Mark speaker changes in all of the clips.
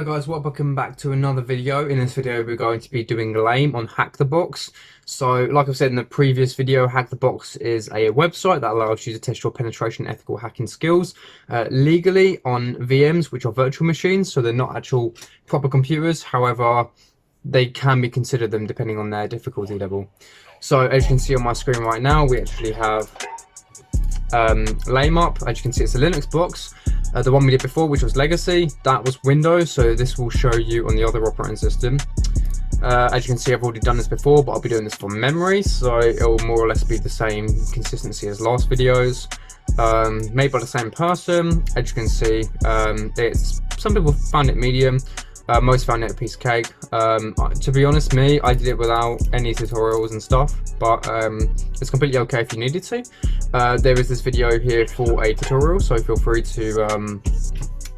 Speaker 1: Hi guys, welcome back to another video. In this video we're going to be doing LAME on HackTheBox. So like I've said in the previous video, HackTheBox is a website that allows you to test your penetration and ethical hacking skills legally on VMs, which are virtual machines, so they're not actual proper computers. However, they can be considered them depending on their difficulty level. So as you can see on my screen right now, we actually have LAME up. As you can see, it's a Linux box. The one we did before, which was Legacy, that was Windows, so this will show you on the other operating system. As you can see, I've already done this before, but I'll be doing this from memory, so it will more or less be the same consistency as last videos. Made by the same person. As you can see, some people found it medium, most found it a piece of cake. To be honest, I did it without any tutorials and stuff, but it's completely okay if you needed to. There is this video here for a tutorial, so feel free to,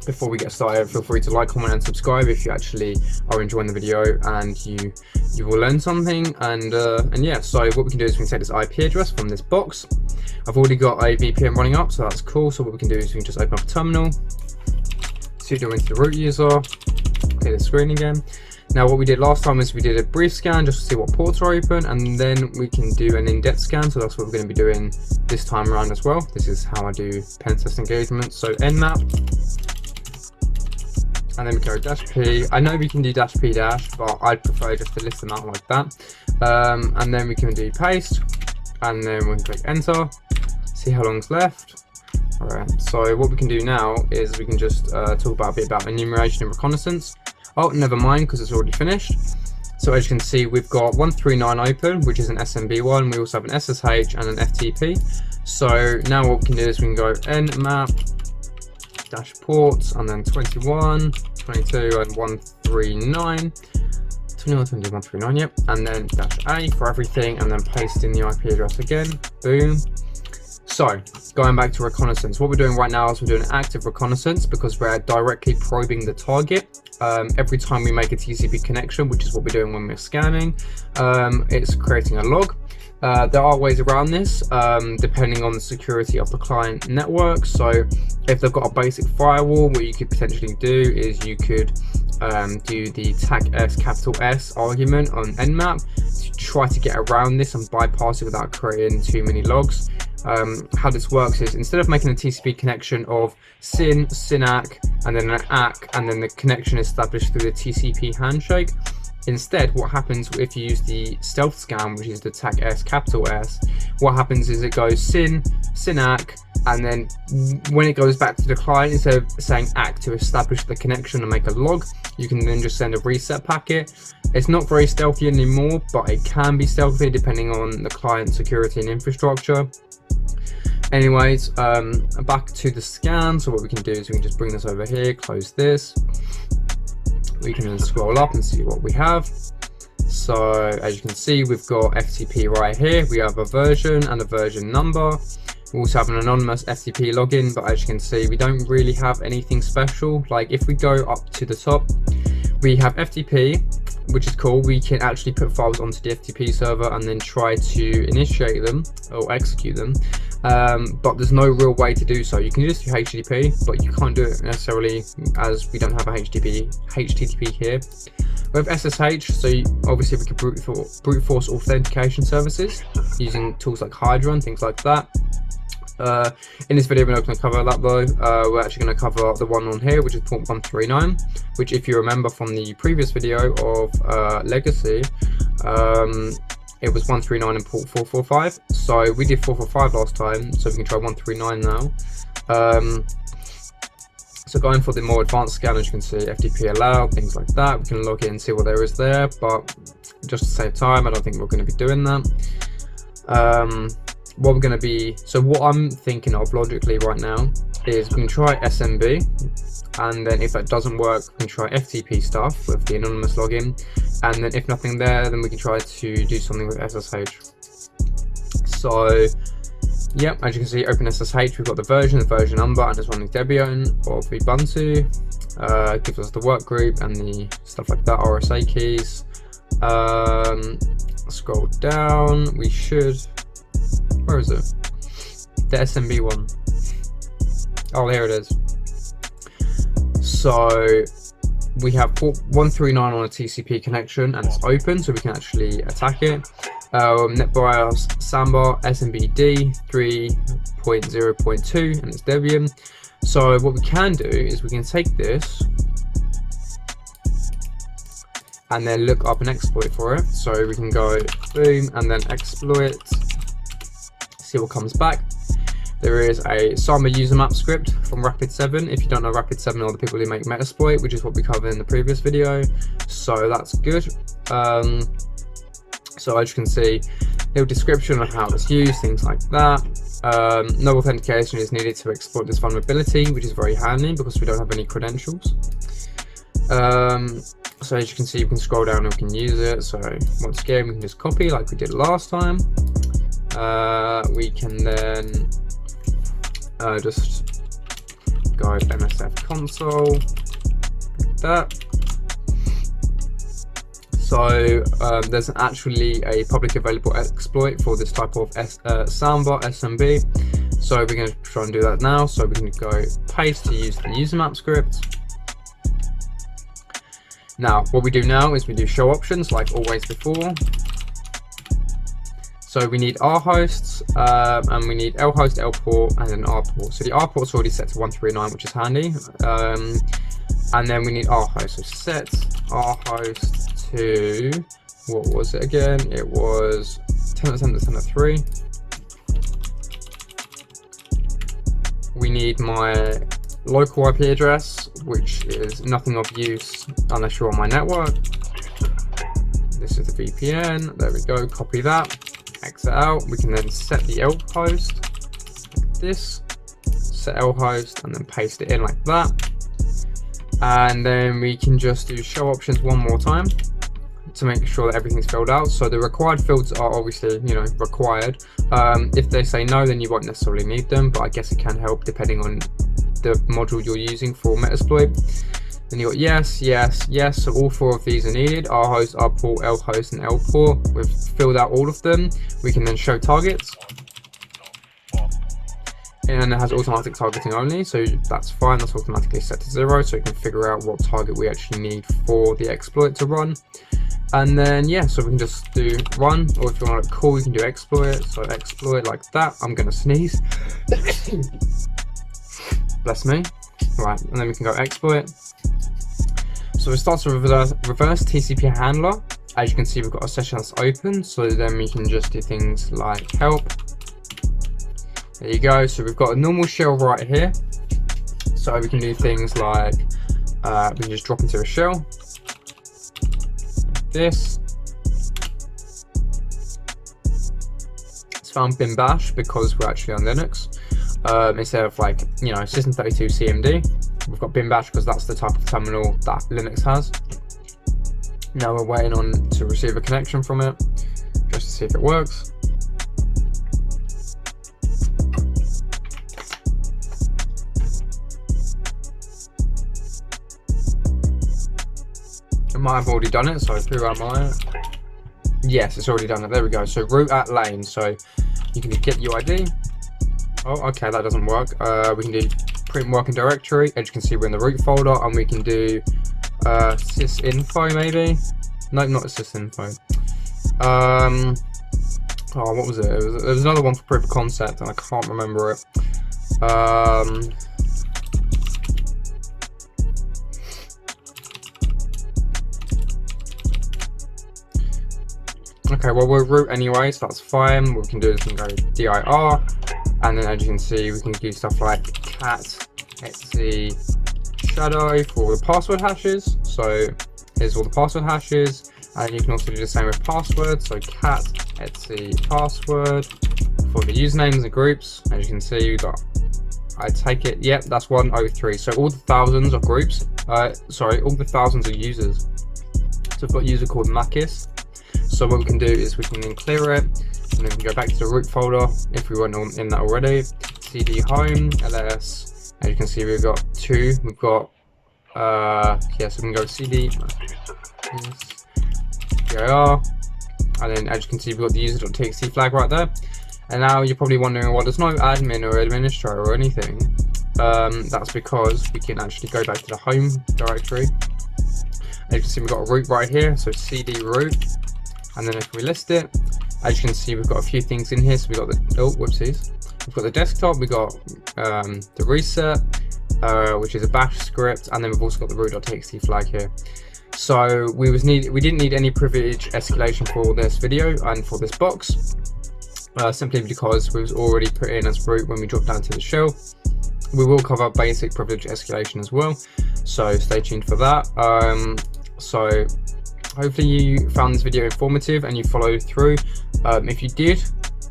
Speaker 1: before we get started, feel free to like, comment and subscribe if you actually are enjoying the video and you will learn something. And yeah, so what we can do is we can take this IP address from this box. I've already got a VPN running up, so that's cool. So what we can do is we can just open up a terminal, sudo into the root user, clear the screen again. Now what we did last time is we did a brief scan just to see what ports are open, and then we can do an in-depth scan, so that's what we're going to be doing this time around as well. This is how I do pen test engagement. So nmap, and then we go -p. I know we can do -p dash, but I'd prefer just to list them out like that. And then we can do paste, and then we can click enter, see how long's left. Alright, so what we can do now is we can just talk about a bit about enumeration and reconnaissance. Oh, never mind, because it's already finished. So as you can see, we've got 139 open, which is an SMB one. We also have an SSH and an FTP. So now what we can do is we can go nmap dash ports, and then 21, 22, and 139. 21, 22, 139, yep. And then -a for everything, and then paste in the IP address again. Boom. So, going back to reconnaissance, what we're doing right now is we're doing active reconnaissance because we're directly probing the target. Every time we make a TCP connection, which is what we're doing when we're scanning, it's creating a log. There are ways around this, depending on the security of the client network. So if they've got a basic firewall, what you could potentially do is you could do the TAC argument on nmap to try to get around this and bypass it without creating too many logs. How this works is instead of making a TCP connection of SYN-ACK, and then an ACK, and then the connection is established through the TCP handshake, instead what happens if you use the stealth scan, which is the TAC-S, what happens is it goes SYN-ACK, and then when it goes back to the client, instead of saying ACK to establish the connection and make a log, you can then just send a reset packet. It's not very stealthy anymore, but it can be stealthy depending on the client security and infrastructure. Anyways, back to the scan. So what we can do is we can just bring this over here, close this. We can then scroll up and see what we have. So as you can see, we've got FTP right here. We have a version and a version number. We also have an anonymous FTP login, but as you can see, we don't really have anything special. Like if we go up to the top, we have FTP, which is cool. We can actually put files onto the FTP server and then try to initiate them or execute them. But there's no real way to do so. You can just do HTTP, but you can't do it necessarily as we don't have a HTTP here. We have SSH, so obviously we can brute force authentication services using tools like Hydra and things like that. In this video we're not going to cover that though. We're actually going to cover the one on here, which is port 139, which if you remember from the previous video of Legacy, it was 139 and port 445. So we did 445 last time, so we can try 139 now. So going for the more advanced scan, as you can see, FTP allowed, things like that. We can log in and see what there is there, but just to save time, I don't think we're going to be doing that. What I'm thinking of logically right now is we can try SMB, and then if that doesn't work, we can try FTP stuff with the anonymous login, and then if nothing there, then we can try to do something with SSH. So yeah, as you can see, open SSH, we've got the version number, and it's running Debian or Ubuntu. Gives us the work group and the stuff like that, RSA keys. Scroll down, we should, where is it? The SMB one. Oh, here it is. So we have port 139 on a TCP connection and it's open, so we can actually attack it. NetBIOS Samba SMBD 3.0.2 and it's Debian. So what we can do is we can take this and then look up an exploit for it. So we can go boom and then exploit, see what comes back. There is a Samba user map script from Rapid7. If you don't know, Rapid7 are the people who make Metasploit, which is what we covered in the previous video. So that's good. So as you can see, little description on how it's used, things like that. No authentication is needed to exploit this vulnerability, which is very handy because we don't have any credentials. So as you can see, you can scroll down and we can use it. So once again, we can just copy like we did last time. We can then just go MSF console, like that. So there's actually a public available exploit for this type of Samba SMB. So we're going to try and do that now. So we can go paste to use the user map script. Now what we do now is we do show options like always before. So we need R hosts and we need L host, L port, and then R port. So the R port's already set to 139, which is handy. And then we need R host. So set R host to, what was it again? It was 10.10.10.3. We need my local IP address, which is nothing of use unless you're on my network. This is the VPN. There we go. Copy that. Exit out. We can then set the L host like this. Set L host and then paste it in like that. And then we can just do show options one more time to make sure that everything's filled out. So the required fields are obviously, you know, required. If they say no, then you won't necessarily need them, but I guess it can help depending on the module you're using for Metasploit. Then you got yes, yes, yes. So all four of these are needed: R host, R port, L host, and L port. We've filled out all of them. We can then show targets, and it has automatic targeting only, so that's fine. That's automatically set to 0, so you can figure out what target we actually need for the exploit to run. And then yeah, so we can just do run, or if you want to call, you can do exploit. So exploit like that. I'm gonna sneeze. Bless me. Right, and then we can go exploit. So it starts with reverse TCP handler. As you can see, we've got a session that's open, so then we can just do things like help. There you go. So we've got a normal shell right here. So we can do things like we can just drop into a shell like this. It's found bin bash because we're actually on Linux. Instead of like, you know, system32 CMD, we've got bin bash because that's the type of terminal that Linux has. Now we're waiting on to receive a connection from it just to see if it works. It might have already done it, so who am I? Yes, it's already done it. There we go. So root at lane. So you can do get UID. Oh, okay, that doesn't work. We can do print working directory. As you can see, we're in the root folder, and we can do sysinfo maybe. No, not sysinfo. Oh, what was it? There was another one for proof of concept, and I can't remember it. Okay, well, we'll root anyway, so that's fine. What we can do is we can go dir, and then as you can see, we can do stuff like cat etc shadow for all the password hashes. So here's all the password hashes, and you can also do the same with passwords. So cat etc password for the usernames and groups. As you can see, we've got, I take it, yep, that's 103. So all the thousands of groups, sorry, all the thousands of users. So I've got a user called Makis. So what we can do is we can then clear it, and then we can go back to the root folder if we weren't in that already. cd home ls. As you can see, we've got two. We've got yeah, so we can go cd dir, and then as you can see, we've got the user.txt flag right there. And now you're probably wondering, well, there's no admin or administrator or anything. That's because we can actually go back to the home directory. As you can see, we've got a root right here, so cd root, and then if we list it, as you can see, we've got a few things in here. So we've got we've got the desktop, we've got the reset, which is a bash script, and then we've also got the root.txt flag here. So we didn't need any privilege escalation for this video and for this box, simply because we was already put in as root when we dropped down to the shell. We will cover basic privilege escalation as well, so stay tuned for that. So hopefully you found this video informative and you followed through. If you did,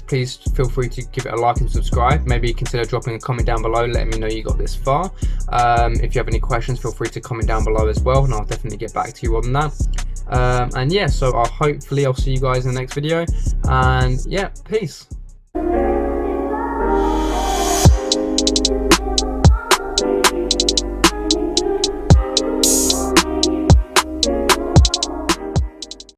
Speaker 1: please feel free to give it a like and subscribe. Maybe consider dropping a comment down below, letting me know you got this far. If you have any questions, feel free to comment down below as well, and I'll definitely get back to you on that. And yeah, so hopefully I'll see you guys in the next video, and yeah, peace.